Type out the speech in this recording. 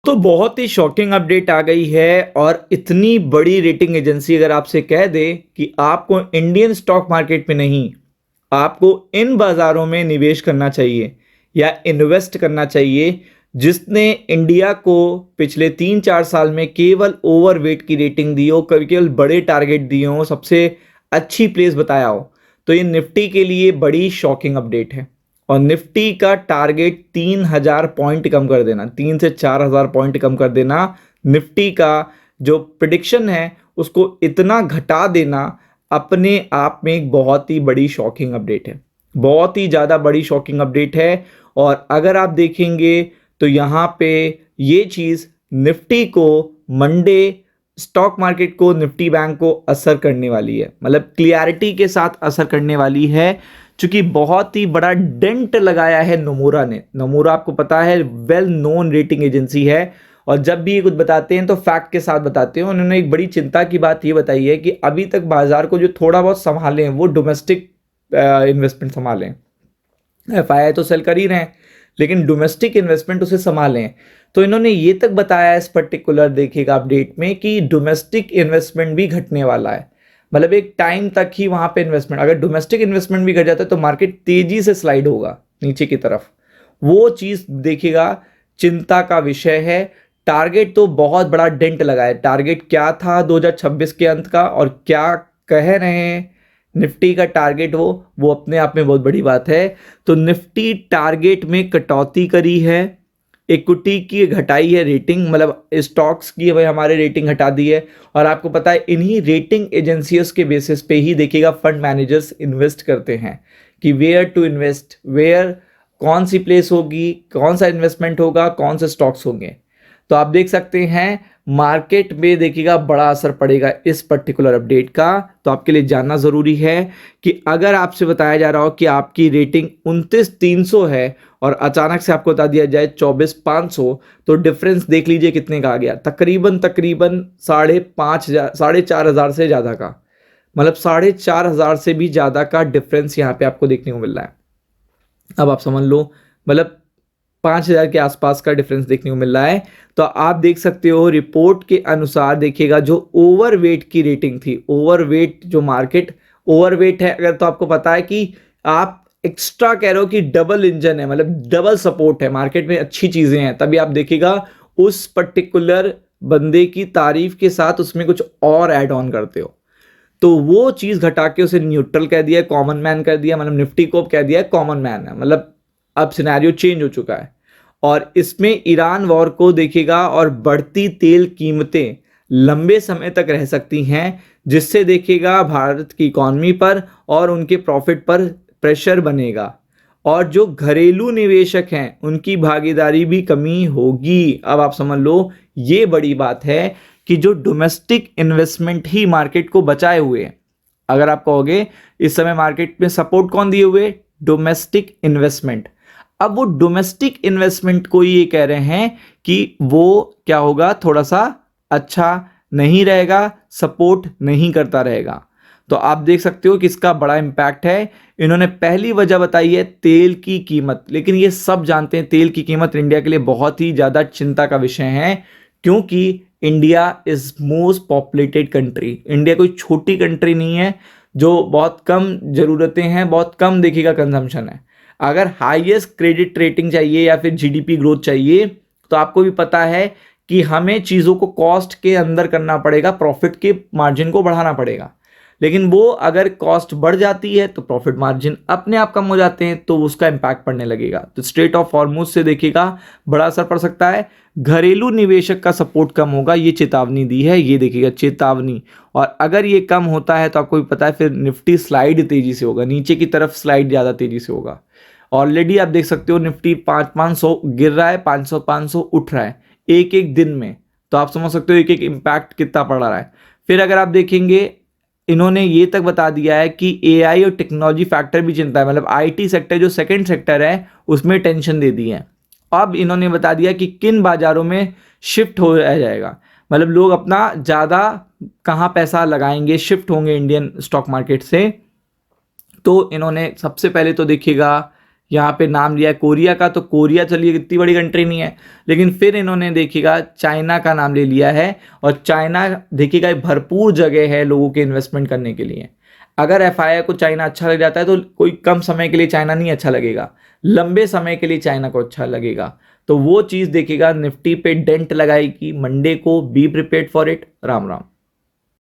दोस्तों बहुत ही shocking update आ गई है और इतनी बड़ी रेटिंग एजेंसी अगर आपसे कह दे कि आपको इंडियन स्टॉक मार्केट में नहीं, आपको इन बाजारों में निवेश करना चाहिए या इन्वेस्ट करना चाहिए, जिसने इंडिया को पिछले 3-4 साल में केवल ओवरवेट की रेटिंग दी हो, केवल बड़े टारगेट दिए हो, सबसे अच्छी प्लेस बताया हो, तो ये निफ्टी के लिए बड़ी शॉकिंग अपडेट है। और निफ्टी का टारगेट 3,000 पॉइंट कम कर देना, 3 से 4 हज़ार पॉइंट कम कर देना, निफ्टी का जो प्रिडिक्शन है उसको इतना घटा देना अपने आप में एक बहुत ही बड़ी शॉकिंग अपडेट है, बहुत ही ज़्यादा बड़ी शॉकिंग अपडेट है। और अगर आप देखेंगे तो यहाँ पे ये चीज़ निफ्टी को मंडे स्टॉक मार्केट को निफ्टी बैंक को असर करने वाली है, मतलब क्लियरिटी के साथ असर करने वाली है, चूंकि बहुत ही बड़ा डेंट लगाया है नोमुरा ने। नोमुरा आपको पता है वेल नोन रेटिंग एजेंसी है और जब भी ये कुछ बताते हैं तो फैक्ट के साथ बताते हैं। उन्होंने एक बड़ी चिंता की बात ये बताई है कि अभी तक बाजार को जो थोड़ा बहुत संभाले हैं वो डोमेस्टिक इन्वेस्टमेंट संभालें। एफआईआई तो सेल कर ही रहे हैं लेकिन डोमेस्टिक इन्वेस्टमेंट उसे संभालें। तो इन्होंने ये तक बताया इस पर्टिकुलर देखिएगा अपडेट में कि डोमेस्टिक इन्वेस्टमेंट भी घटने वाला है, मतलब एक टाइम तक ही वहां पे इन्वेस्टमेंट, अगर डोमेस्टिक इन्वेस्टमेंट भी घट जाता है तो मार्केट तेजी से स्लाइड होगा नीचे की तरफ। वो चीज देखिएगा चिंता का विषय है। टारगेट तो बहुत बड़ा डेंट लगा है। टारगेट क्या था 2026 के अंत का और क्या कह रहे हैं निफ्टी का टारगेट, वो अपने आप में बहुत बड़ी बात है। तो निफ्टी टारगेट में कटौती करी है, इक्विटी की घटाई है रेटिंग, मतलब स्टॉक्स की भाई हमारे रेटिंग घटा दी है। और आपको पता है इन्हीं रेटिंग एजेंसीज के बेसिस पे ही देखिएगा फंड मैनेजर्स इन्वेस्ट करते हैं कि वेयर टू इन्वेस्ट, वेयर कौन सी प्लेस होगी, कौन सा इन्वेस्टमेंट होगा, कौन से स्टॉक्स होंगे। तो आप देख सकते हैं मार्केट में देखिएगा बड़ा असर पड़ेगा इस पर्टिकुलर अपडेट का। तो आपके लिए जानना जरूरी है कि अगर आपसे बताया जा रहा हो कि आपकी रेटिंग 29,300 है और अचानक से आपको बता दिया जाए 24,500, तो डिफरेंस देख लीजिए कितने का आ गया, तकरीबन 4,500 से ज़्यादा का, मतलब 4,500 से भी ज़्यादा का डिफरेंस यहाँ पे आपको देखने को मिल रहा है। अब आप समझ लो मतलब 5,000 के आसपास का डिफरेंस देखने को मिल रहा है। तो आप देख सकते हो रिपोर्ट के अनुसार देखिएगा जो ओवरवेट की रेटिंग थी, ओवरवेट जो मार्केट ओवरवेट है अगर, तो आपको पता है कि आप एक्स्ट्रा कह रहे हो कि डबल इंजन है, मतलब डबल सपोर्ट है मार्केट में, अच्छी चीजें हैं, तभी आप देखिएगा उस पर्टिकुलर बंदे की तारीफ के साथ उसमें कुछ और ऐड ऑन करते हो। तो वो चीज घटा के उसे न्यूट्रल कह दिया, कॉमन मैन कर दिया, मतलब निफ्टी को कह दिया कॉमन मैन है, मतलब अब सिनेरियो चेंज हो चुका है। और इसमें ईरान वॉर को देखिएगा और बढ़ती तेल कीमतें लंबे समय तक रह सकती हैं, जिससे देखिएगा भारत की इकॉनमी पर और उनके प्रॉफिट पर प्रेशर बनेगा और जो घरेलू निवेशक हैं उनकी भागीदारी भी कमी होगी। अब आप समझ लो ये बड़ी बात है कि जो डोमेस्टिक इन्वेस्टमेंट ही मार्केट को बचाए हुए है। अगर आप कहोगे इस समय मार्केट में सपोर्ट कौन दिए हुए, डोमेस्टिक इन्वेस्टमेंट। अब वो डोमेस्टिक इन्वेस्टमेंट को ये कह रहे हैं कि वो क्या होगा, थोड़ा सा अच्छा नहीं रहेगा, सपोर्ट नहीं करता रहेगा। तो आप देख सकते हो कि इसका बड़ा इंपैक्ट है। इन्होंने पहली वजह बताई है तेल की कीमत, लेकिन ये सब जानते हैं तेल की कीमत इंडिया के लिए बहुत ही ज्यादा चिंता का विषय है, क्योंकि India is most populated country. India कोई छोटी कंट्री नहीं है जो बहुत कम जरूरतें हैं, बहुत कम देखिएगा कंजम्पशन है। अगर हाईएस्ट क्रेडिट रेटिंग चाहिए या फिर जीडीपी ग्रोथ चाहिए तो आपको भी पता है कि हमें चीज़ों को कॉस्ट के अंदर करना पड़ेगा, प्रॉफिट के मार्जिन को बढ़ाना पड़ेगा। लेकिन वो अगर कॉस्ट बढ़ जाती है तो प्रॉफिट मार्जिन अपने आप कम हो जाते हैं, तो उसका इंपैक्ट पड़ने लगेगा। तो स्ट्रेट ऑफ हॉर्मुज से देखिएगा बड़ा असर पड़ सकता है। घरेलू निवेशक का सपोर्ट कम होगा, ये चेतावनी दी है, ये देखिएगा चेतावनी। और अगर ये कम होता है तो आपको भी पता है फिर निफ्टी स्लाइड तेजी से होगा, नीचे की तरफ स्लाइड ज़्यादा तेजी से होगा। ऑलरेडी आप देख सकते हो निफ्टी 500 गिर रहा है, 500 उठ रहा है एक एक दिन में। तो आप समझ सकते हो एक एक इम्पैक्ट कितना पड़ रहा है। फिर अगर आप देखेंगे इन्होंने ये तक बता दिया है कि एआई और टेक्नोलॉजी फैक्टर भी चिंता है, मतलब आईटी सेक्टर जो सेकंड सेक्टर है उसमें टेंशन दे दी है। अब इन्होंने बता दिया कि किन बाजारों में शिफ्ट हो जाएगा, मतलब लोग अपना ज़्यादा कहाँ पैसा लगाएंगे, शिफ्ट होंगे इंडियन स्टॉक मार्केट से। तो इन्होंने सबसे पहले तो देखिएगा यहाँ पे नाम लिया है कोरिया का, तो कोरिया चलिए इतनी बड़ी कंट्री नहीं है, लेकिन फिर इन्होंने देखिएगा चाइना का नाम ले लिया है। और चाइना देखिएगा भरपूर जगह है लोगों के इन्वेस्टमेंट करने के लिए। अगर एफआईआई को चाइना अच्छा लग जाता है तो कोई कम समय के लिए चाइना नहीं अच्छा लगेगा, लंबे समय के लिए चाइना को अच्छा लगेगा। तो वो चीज़ देखिएगा निफ्टी पे डेंट लगाएगी मंडे को। Be prepared for it. Ram Ram.